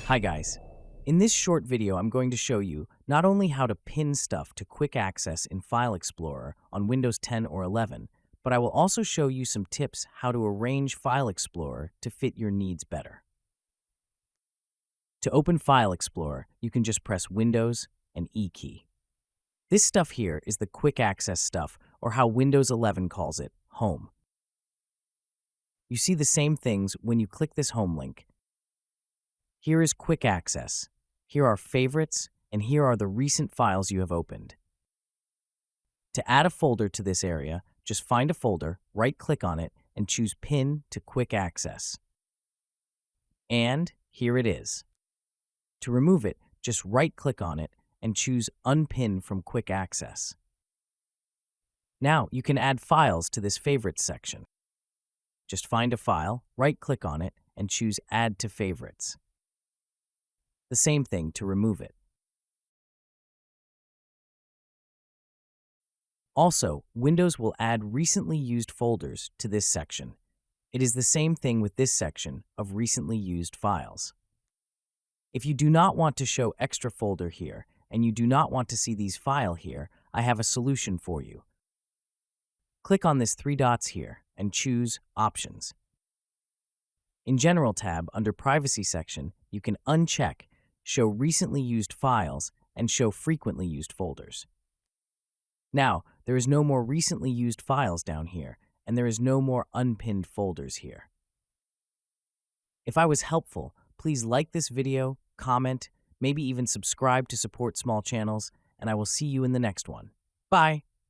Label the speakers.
Speaker 1: Hi guys. In this short video, I'm going to show you not only how to pin stuff to quick access in File Explorer on Windows 10 or 11, but I will also show you some tips how to arrange File Explorer to fit your needs better. To open File Explorer, you can just press Windows and E key. This stuff here is the quick access stuff, or how Windows 11 calls it, Home. You see the same things when you click this Home link. Here is Quick Access. Here are Favorites, and here are the recent files you have opened. To add a folder to this area, just find a folder, right-click on it, and choose Pin to Quick Access. And here it is. To remove it, just right-click on it and choose Unpin from Quick Access. Now you can add files to this Favorites section. Just find a file, right-click on it, and choose Add to Favorites. The same thing to remove it. Also, Windows will add recently used folders to this section. It is the same thing with this section of recently used files. If you do not want to show extra folder here, and you do not want to see these file here, I have a solution for you. Click on this three dots here and choose Options. In General tab, under Privacy section, you can uncheck Show recently used files and show frequently used folders. Now, there is no more recently used files down here, and there is no more unpinned folders here. If I was helpful, please like this video, comment, maybe even subscribe to support small channels, and I will see you in the next one. Bye!